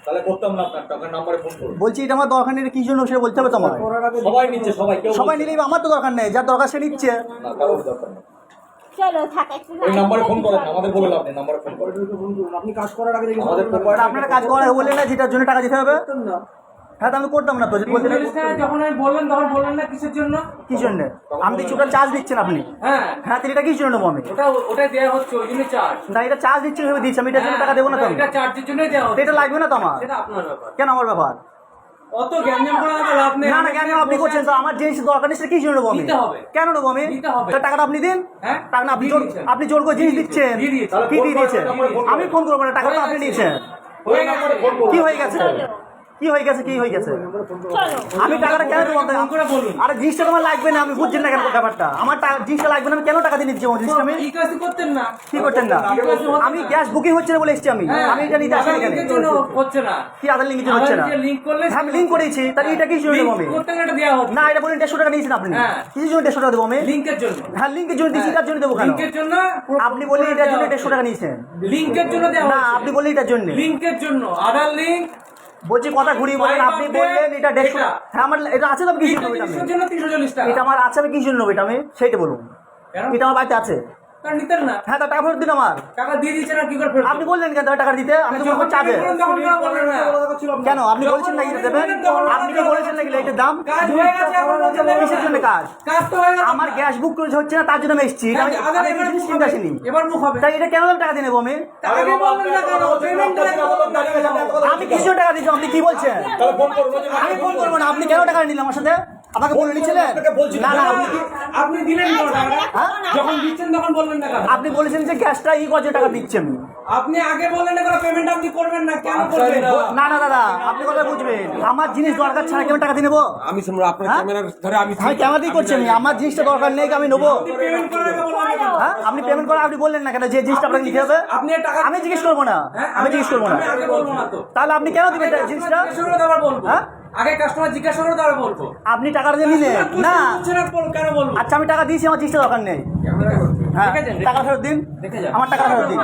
তাহলে করতাম না, আপনার টাকার নাম্বারে ফোন করুন। বলছি এটা আমার দরকার নেই, কি জন্য সেটা বলতে হবে তোমার। সবাই নিচ্ছে, সবাই নিলেই আমার তো দরকার নেই, যার দরকার সে নিচ্ছে। না, কারোর দরকার নেই। চলো থাক একটু ওই নাম্বারে ফোন করেন, আমাদের বলে লাভ নেই, নাম্বারে ফোন করেন। আপনি কাজ করার আগে আমাদের আপনারা কাজ করা বললেন না যেটার জন্য টাকা দিতে হবে। হ্যাঁ, তো আমি করতাম না তো, বলতে যখন আমি বললেন তখন বললেন না কিসের জন্য? কি জন্য আমি দিচ্ছি, ওটা চার্জ দিচ্ছেন আপনি। হ্যাঁ হ্যাঁ, তাহলে এটা কি জন্য নেবো আমি? ওটা দেওয়া হচ্ছে ওই জন্য চার্জ। না, এটা চার্জ দিচ্ছি ভেবে দিচ্ছি আমি, এটার জন্য টাকা দেবো না তো আমি। এটা চার্জের জন্যই দেওয়া তো হচ্ছে। এটা লাগবে না তো আমার। সেটা আপনার ব্যাপার। কেন আমার ব্যাপার? অত জ্ঞানজাম করা তো লাভ নেই। না না, কেন আপনি করছেন তো? আমার জিনিস দরকার নেই, সেটা কি জন্য নেবো আমি? দিতে হবে। কেন নেবো আমি? দিতে হবে। তা টাকাটা আপনি দিন। হ্যাঁ? টাকা না, আপনি দিয়ে জোর, দিয়েছেন। আপনি জোর করে জিনিস দিচ্ছেন। দিয়ে দিয়েছেন। কি দিয়ে দিয়েছেন? আমি ফোন করবো না, টাকা তো আপনি নিয়েছেন। ওই নাম্বারে ফোন করুন। কি হয়ে গেছে? কি হয়ে গেছে? কি হয়ে গেছে? চলো আমি টাকাটা কেন দেবো? ফোন করে বলুন। আরে জিনিসটা তোমার লাগবে না, আমি বুঝছেন না কেন ব্যাপারটা? আমার জিনিসটা লাগবে না, আমি কেন টাকা দিয়ে নিচ্ছি আমার জিনিসটা? আমি এই কাজই করতেন না। কি করতেন না? আমি গ্যাস বুকিং হচ্ছে না বলে এসেছি আমি। হ্যাঁ, আমি এটা নিতে আসি আধার এখানে। লিঙ্কের জন্য হচ্ছে না। কি আধার লিঙ্কের জন্য হচ্ছে না? আধার লিঙ্ক করলে হ্যাঁ, আমি লিঙ্ক করেছি, তাহলে এটা কি জন্য দেবো আমি? লিঙ্ক করতে গেলে এটা দেওয়া হচ্ছে। না, এটা বলেন 150 টাকা নিয়েছেন আপনি। হ্যাঁ। কিসের জন্য 150 টাকা দেবো আমি? লিঙ্কের জন্য। হ্যাঁ, লিঙ্কের জন্য দিচ্ছি, এটার জন্য দেবো কেন? লিঙ্কের জন্য আপনি বললেন এটার জন্য 150 টাকা নিয়েছেন। লিঙ্কের জন্য দেওয়া না, হচ্ছে। আপনি বললেন এটার জন্য। লিঙ্কের জন্য আধার লিঙ্ক বলছি কথা ঘুরিয়ে বলেন, আপনি বললেন এটা 150 টাকা। হ্যাঁ, আমার এটা আছে তো, আমি কি জন্য নেবো এটা আমি? জন্য 340 টাকা। এটা আমার আছে, আমি কি জন্য নেবো এটা আমি? সেইটা বলুন। কেন? এটা আমার বাড়িতে আছে। তার নিতেন না। হ্যাঁ, তা টাকা ফেরত দিন আমার। টাকা দিয়ে দিয়েছেন আর কি করে ফেরত? আপনি বললেন কেন টাকা দিতে? আমি তো বলবো চার্জে। তখন কেন বললেন না? কেন আপনি বলেছেন নাকি এটা দেবেন? আপনি কি বলেছেন নাকি এটার দাম? কাজ হয়ে গেছে, এখন বলছেন না। কিসের জন্য কাজ? কাজ তো হয়ে গেছে। আমার গ্যাস বুক করে হচ্ছে না, তার জন্য আমি এসেছি। আমি আধার আমি এবার জিনিস মুখ কিনতে হবে। আসিনি। এবার মুখ হবে। তাই এটা কেন আমি টাকা দিয়ে নেবো আমি? আগে বললেন না কেন? পেমেন্ট আমি কিছু টাকা দিচ্ছি, আপনি কি বলছেন? তাহলে ফোন করুন। আমি ফোন করবো না। আপনি কেন টাকা নিলেন আমার সাথে? আমাকে বলে নিচ্ছিলেন? না না, আপনি কি আপনি দিলেন কেন টাকাটা? হ্যাঁ? যখন দিচ্ছেন তখন বলবেন না কেন? আপনি বলেছেন যে গ্যাসটা কত টাকা দিচ্ছেন? আপনি আগে বললেন না কেন পেমেন্ট আপনি করবেন না? কেন করবেন না? না না দাদা, আপনি কথা বুঝবেন। আমার জিনিস দরকার ছাড়া কেন টাকা দিয়ে নেবো? আমি শুনবো আপনার হ্যাঁ? ক্যামেরার ধরে আমি আমি ক্যামেরা দিয়ে করছি আমার জিনিসটা দরকার নেই, আমি নেবো। পেমেন্ট করার আগে বলবেন না কেন? হ্যাঁ, আপনি পেমেন্ট করা আপনি বললেন না কেন যে জিনিসটা আপনাকে নিতে হবে? আপনি টাকা আমি জিজ্ঞেস করবো না। হ্যাঁ, আমি জিজ্ঞেস করবো না। আমি আগে বলবো না তো। তাহলে আপনি কেন দিবেন জিনিসটা? জিজ্ঞাসা করে তারপর বলবো। হ্যাঁ? আগে কাস্টমার জিজ্ঞাসা করে তারপর বলবো। আপনি টাকা দিয়ে নিলেন না? কেন বলবো? আচ্ছা, আমি টাকা দিয়েছি, আমার জিনিসটা দরকার নেই। হ্যাঁ, রেখে যান, টাকা ফেরত দিন। রেখে যান। আমার টাকা ফেরত দিন।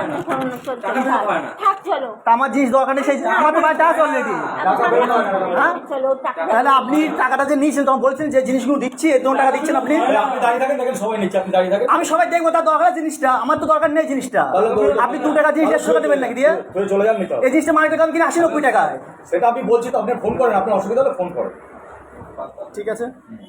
টাকা ফেরত হয় না। থাক চলো তা আমার জিনিস দরকার নেই, সেই আমার তো বাড়িতে আছে অলরেডি। হ্যাঁ, চলো টাকা তাহলে আপনি টাকাটা যে নিয়েছেন তখন বলছেন যে জিনিসগুলো দিচ্ছি, এর জন্য টাকা দিচ্ছেন আপনি। আপনি দাঁড়িয়ে থাকেন, দেখেন সবাই নিচ্ছে, আপনি দাঁড়িয়ে থাকেন। আমি সবাই দেখবো, তার দরকার জিনিসটা, আমার তো দরকার নেই জিনিসটা। আপনি 2 টাকা জিনিস 150 টাকা দেবেন নাকি দিয়ে? ধরে চলে যান, নিতে হবে। এই জিনিসটা মার্কেটে দাম কিনা 80-90 টাকায়। সেটা আমি বলছি তো, আপনি ফোন করেন, আপনার অসুবিধা হলে ফোন করেন। ঠিক আছে।